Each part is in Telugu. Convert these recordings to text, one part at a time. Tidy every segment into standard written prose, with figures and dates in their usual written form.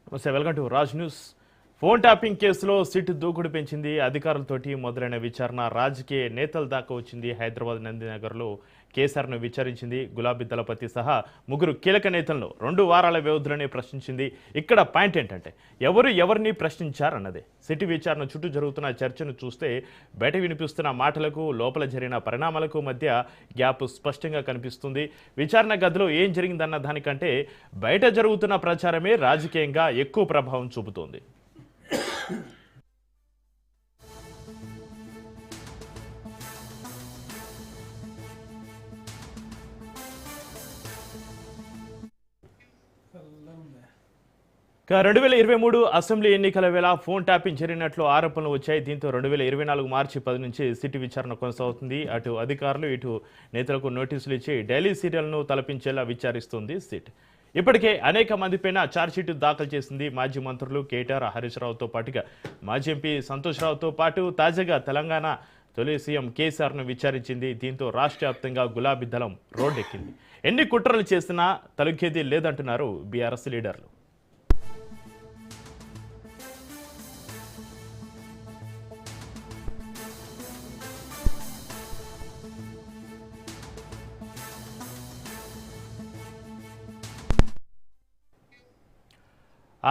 నమస్తే, welcome to Raj news. Phone tapping కేసులో సిట్ దూకుడు పెంచింది. అధికారులతోటి మొదలైన విచారణ రాజకీయ నేతల దాకా వచ్చింది. హైదరాబాద్ నందినగర్లో కేసీఆర్ను విచారించింది. గులాబీ దళపతి సహా ముగ్గురు కీలక నేతలను 2 వారాల వ్యవధిలోనే ప్రశ్నించింది. ఇక్కడ పాయింట్ ఏంటంటే ఎవరిని ప్రశ్నించారన్నదే. సిట్ విచారణ చుట్టూ జరుగుతున్న చర్చను చూస్తే బయట వినిపిస్తున్న మాటలకు లోపల జరిగిన పరిణామాలకు మధ్య గ్యాప్ స్పష్టంగా కనిపిస్తుంది. విచారణ గదిలో ఏం జరిగిందన్న దానికంటే బయట జరుగుతున్న ప్రచారమే రాజకీయంగా ఎక్కువ ప్రభావం చూపుతోంది. ఇక 2023 అసెంబ్లీ ఎన్నికల వేళ ఫోన్ ట్యాపింగ్ జరిగినట్లు ఆరోపణలు వచ్చాయి. దీంతో 2024 మార్చి 10 నుంచి సిట్ విచారణ కొనసాగుతుంది. అటు అధికారులు ఇటు నేతలకు నోటీసులు ఇచ్చి డైలీ సీరియల్ను తలపించేలా విచారిస్తుంది సిట్. ఇప్పటికే అనేక మందిపైన ఛార్జ్షీట్ దాఖలు చేసింది. మాజీ మంత్రులు కేటీఆర్, హరీష్ రావుతో పాటుగా మాజీ ఎంపీ సంతోష్ రావుతో పాటు తాజాగా తెలంగాణ తొలి సీఎం కేసీఆర్ను విచారించింది. దీంతో రాష్ట్ర వ్యాప్తంగా గులాబీ దళం రోడ్డెక్కింది. ఎన్ని కుట్రలు చేసినా తలుగేది లేదంటున్నారు బీఆర్ఎస్ లీడర్లు.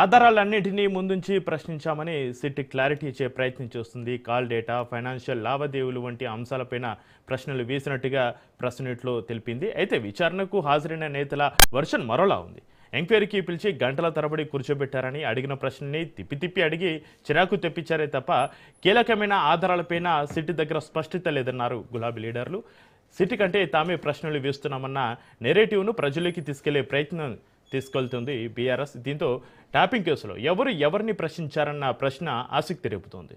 ఆధారాలన్నింటినీ ముందుంచి ప్రశ్నించామని సిట్ క్లారిటీ ఇచ్చే ప్రయత్నం చేస్తుంది. కాల్ డేటా, ఫైనాన్షియల్ లావాదేవీలు వంటి అంశాలపైన ప్రశ్నలు వేసినట్టుగా ప్రెస్ మీట్లో తెలిపింది. అయితే విచారణకు హాజరైన నేతల వర్షన్ మరోలా ఉంది. ఎంక్వైరీకి పిలిచి గంటల తరబడి కూర్చోబెట్టారని, అడిగిన ప్రశ్నని తిప్పి అడిగి చిరాకు తెప్పించారే తప్ప కీలకమైన ఆధారాలపైన సిట్ దగ్గర స్పష్టత లేదన్నారు గులాబీ లీడర్లు. సిట్ కంటే తామే ప్రశ్నలు వేస్తున్నామన్న నెరేటివ్ను ప్రజల్లోకి తీసుకెళ్లే ప్రయత్నం తీసుకెళ్తుంది బీఆర్ఎస్. దీంతో ట్యాపింగ్ కేసులో ఎవరిని ప్రశ్నించారన్న ప్రశ్న ఆసక్తి రేపుతోంది.